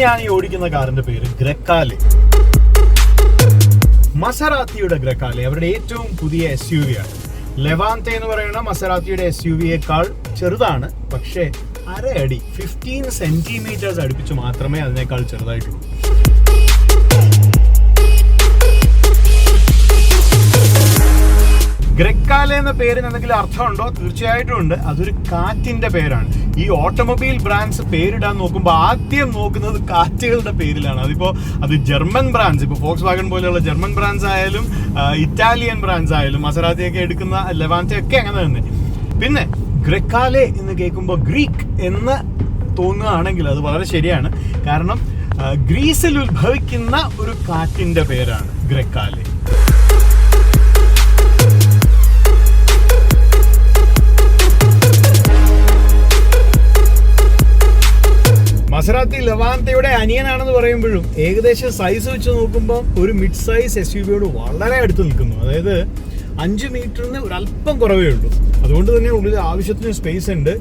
ഞാൻ ഈ ഓടിക്കുന്ന കാറിന്റെ പേര് ഗ്രക്കാലെ. മസറാത്തിയുടെ ഗ്രക്കാലെ അവരുടെ ഏറ്റവും പുതിയ SUV ആണ്. ലെവാന്തെ എന്ന് പറയുന്ന മസറാത്തിയുടെ SUVയേക്കാൾ ചെറുതാണ്, പക്ഷേ അരയടി 15 സെന്റിമീറ്റേഴ്സ് അടുപ്പിച്ച് മാത്രമേ അതിനേക്കാൾ ചെറുതായിട്ടുള്ളൂ. ഗ്രക്കാലെ എന്ന പേരിന് എന്തെങ്കിലും അർത്ഥമുണ്ടോ? തീർച്ചയായിട്ടും ഉണ്ട്. അതൊരു കാറ്റിന്റെ പേരാണ്. ഈ ഓട്ടോമൊബൈൽ ബ്രാൻഡ്സ് പേരിടാൻ നോക്കുമ്പോൾ ആദ്യം നോക്കുന്നത് കാറ്റുകളുടെ പേരിലാണ്. അത് ജർമ്മൻ ബ്രാൻഡ്സ്, ഇപ്പോൾ ഫോക്സ് വാഗൺ പോലെയുള്ള ജർമ്മൻ ബ്രാൻഡ്സ് ആയാലും ഇറ്റാലിയൻ ബ്രാൻഡ്സ് ആയാലും മസറാത്തിയൊക്കെ എടുക്കുന്ന ലെവാന്തെ ഒക്കെ അങ്ങനെ തന്നെ. പിന്നെ ഗ്രക്കാലെ എന്ന് കേൾക്കുമ്പോൾ ഗ്രീക്ക് എന്ന് തോന്നുകയാണെങ്കിൽ അത് വളരെ ശരിയാണ്. കാരണം ഗ്രീസിൽ ഉത്ഭവിക്കുന്ന ഒരു കാറ്റിന്റെ പേരാണ് ഗ്രക്കാലെ. മസറാത്തി ലെവാന്തയുടെ അനിയനാണെന്ന് പറയുമ്പോഴും ഏകദേശം സൈസ് വെച്ച് നോക്കുമ്പോൾ ഒരു മിഡ് സൈസ് SUVയോട് വളരെ അടുത്ത് നിൽക്കുന്നു. അതായത് 5 മീറ്ററിന് ഒരല്പം കുറവേ ഉള്ളൂ. അതുകൊണ്ട് തന്നെ ഉള്ളിൽ ആവശ്യത്തിന് സ്പേസ് ഉണ്ട്.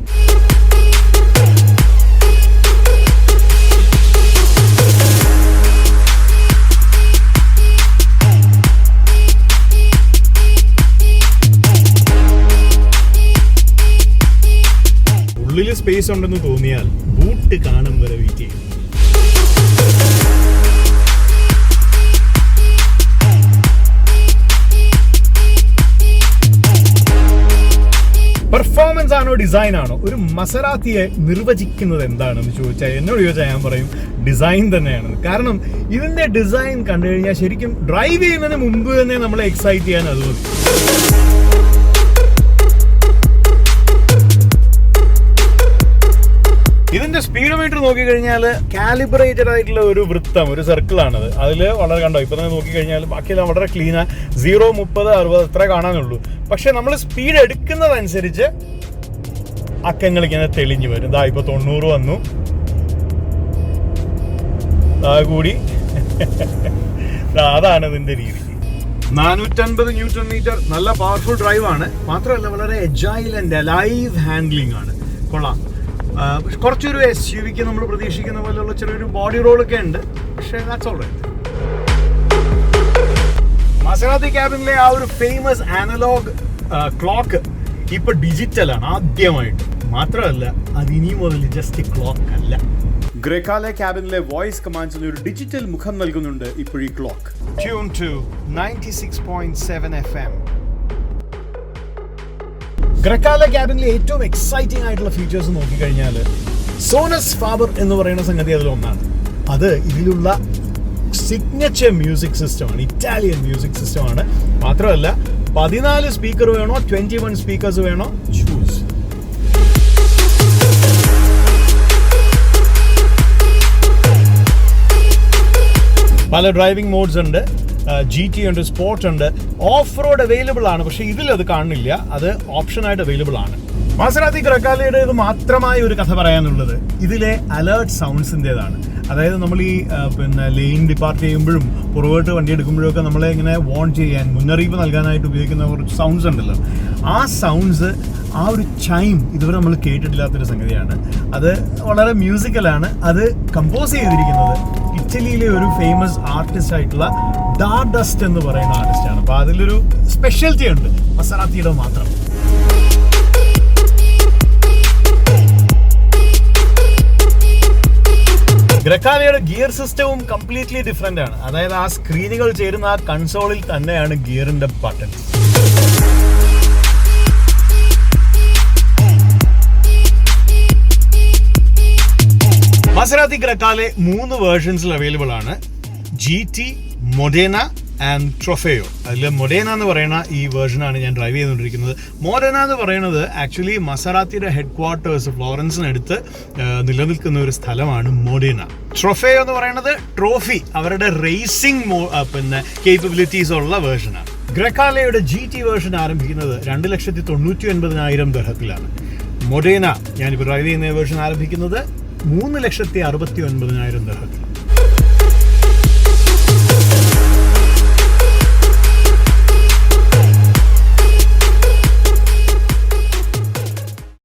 ഉള്ളിൽ സ്പേസ് ഉണ്ടെന്ന് തോന്നിയാൽ ബൂട്ട് കാണും വരെ വെയിറ്റ് ചെയ്യും. പെർഫോമൻസ് ആണോ ഡിസൈൻ ആണോ? ഒരു മസറാത്തിയെ നിർവചിക്കുന്നത് എന്താണെന്ന് ചോദിച്ചാൽ എന്നോട് ചോദിച്ചാൽ ഞാൻ പറയും ഡിസൈൻ തന്നെയാണെന്ന്. കാരണം ഇതിന്റെ ഡിസൈൻ കണ്ടു കഴിഞ്ഞാൽ ശരിക്കും ഡ്രൈവ് ചെയ്യുന്നതിന് മുമ്പ് തന്നെ നമ്മളെ എക്സൈറ്റ് ചെയ്യാൻ അത് മതി. ഇതിന്റെ സ്പീഡോമീറ്റർ നോക്കിക്കഴിഞ്ഞാൽ കാലിബ്രേറ്റഡ് ആയിട്ടുള്ള ഒരു വൃത്തം, ഒരു സർക്കിളാണത്. അതിൽ വളരെ കണ്ടോ, ഇപ്പൊ തന്നെ നോക്കിക്കഴിഞ്ഞാൽ ബാക്കിയെല്ലാം വളരെ ക്ലീനാ. 0, 30, 60 അത്ര കാണാനുള്ളൂ. പക്ഷെ നമ്മൾ സ്പീഡ് എടുക്കുന്നതനുസരിച്ച് അക്കങ്ങൾ ഇങ്ങനെ തെളിഞ്ഞു വരും. ഇതാ ഇപ്പൊ 90 വന്നു, കൂടി അതാണ് ഇതിന്റെ രീതി. 450 ന്യൂട്ടൺ മീറ്റർ, നല്ല പവർഫുൾ ഡ്രൈവ് ആണ്. മാത്രമല്ല വളരെ എജൈൽ ആൻഡ് അലൈവ് ഹാൻഡ്ലിംഗ് ആണ്. കൊള്ളാം. കുറച്ചൊരു SUVക്ക് നമ്മൾ പ്രതീക്ഷിക്കുന്ന പോലെയുള്ള ചെറിയൊരു ബോഡി റോളൊക്കെ ഉണ്ട്. പക്ഷേ ദാറ്റ്സ് ഓൾ റൈറ്റ്. മസറാത്തി ക്യാബിനിലെ ആ ഒരു ഫേമസ് അനലോഗ് ക്ലോക്ക് ഇപ്പൊ ഡിജിറ്റലാണ് ആദ്യമായിട്ട്. മാത്രമല്ല അത് ഇനി മുതൽ ജസ്റ്റ് ക്ലോക്ക് അല്ല. ഗ്രക്കാലെ ക്യാബിനിലെ വോയിസ് കമാൻഡ്സിന് ഒരു ഡിജിറ്റൽ മുഖം നൽകുന്നുണ്ട് ഇപ്പോൾ ഈ ക്ലോക്ക്. Tune to 96.7 FM. ഗ്രക്കാലെ ക്യാബിനിലെ ഏറ്റവും എക്സൈറ്റിംഗ് ആയിട്ടുള്ള ഫീച്ചേഴ്സ് നോക്കിക്കഴിഞ്ഞാൽ സോനസ് ഫാബർ എന്ന് പറയുന്ന സംഗതി അതിലൊന്നാണ്. അത് ഇതിലുള്ള സിഗ്നേച്ചർ മ്യൂസിക് സിസ്റ്റമാണ്, ഇറ്റാലിയൻ മ്യൂസിക് സിസ്റ്റമാണ്. മാത്രമല്ല 14 സ്പീക്കർ വേണോ 21 സ്പീക്കേഴ്സ് വേണോ ചൂസ്. പല ഡ്രൈവിംഗ് മോഡ്സ് ഉണ്ട്. GT ഉണ്ട്, സ്പോർട്ട് ഉണ്ട്, ഓഫ് റോഡ് അവൈലബിൾ ആണ്. പക്ഷെ ഇതിലത് കാണുന്നില്ല, അത് ഓപ്ഷനായിട്ട് അവൈലബിൾ ആണ്. മസറാത്തി ഗ്രക്കാലയുടെ ഇത് മാത്രമായ ഒരു കഥ പറയാനുള്ളത് ഇതിലെ അലേർട്ട് സൗണ്ട്സിൻ്റെതാണ്. അതായത് നമ്മൾ ഈ ലെയിൻ ഡിപ്പാർട്ട് ചെയ്യുമ്പോഴും പുറകോട്ട് വണ്ടി എടുക്കുമ്പോഴും ഒക്കെ നമ്മളെ ഇങ്ങനെ വോൺ ചെയ്യാൻ, മുന്നറിയിപ്പ് നൽകാനായിട്ട് ഉപയോഗിക്കുന്ന കുറച്ച് സൗണ്ട്സ് ഉണ്ടല്ലോ. ആ സൗണ്ട്സ്, ആ ഒരു ചൈം ഇതുവരെ നമ്മൾ കേട്ടിട്ടില്ലാത്തൊരു സംഗതിയാണ്. അത് വളരെ മ്യൂസിക്കലാണ്. അത് കമ്പോസ് ചെയ്തിരിക്കുന്നത് ഇറ്റലിയിലെ ഒരു ഫേമസ് ആർട്ടിസ്റ്റ് ആയിട്ടുള്ള ഡാഡസ്റ്റ് എന്ന് പറയുന്ന ആർട്ടിസ്റ്റാണ്. അപ്പോൾ അതിലൊരു സ്പെഷ്യാലിറ്റി ഉണ്ട് മസറാത്തിയുടെ മാത്രം. ഗ്രക്കാലയുടെ ഗിയർ സിസ്റ്റവും കംപ്ലീറ്റ്ലി ഡിഫറെന്റ് ആണ്. അതായത് ആ സ്ക്രീനുകൾ ചേരുന്ന ആ കൺസോളിൽ തന്നെയാണ് ഗിയറിന്റെ ബട്ടൺ. മസറാത്തി ഗ്രക്കാലെ 3 വേർഷൻസിൽ അവൈലബിൾ ആണ്. GT, Modena and Trofeo. അതിൽ മൊഡേന എന്ന് പറയുന്ന ഈ വേർഷനാണ് ഞാൻ ഡ്രൈവ് ചെയ്തുകൊണ്ടിരിക്കുന്നത്. മൊഡേന എന്ന് പറയുന്നത് ആക്ച്വലി മസറാത്തിയുടെ ഹെഡ് ക്വാർട്ടേഴ്സ് ഫ്ലോറൻസിനടുത്ത് നിലനിൽക്കുന്ന ഒരു സ്ഥലമാണ് മൊഡേന. ട്രൊഫേയോ എന്ന് പറയുന്നത് ട്രോഫി, അവരുടെ റേസിംഗ് കേപ്പബിലിറ്റീസ് ഉള്ള വേർഷനാണ്. ഗ്രക്കാലയുടെ GT വേർഷൻ ആരംഭിക്കുന്നത് 2,99,000 ദിർഹത്തിലാണ്. മൊഡേന ഞാനിപ്പോൾ ഡ്രൈവ് ചെയ്യുന്ന വേർഷൻ ആരംഭിക്കുന്നത് 3,69,000 ദിർഹത്തിൽ.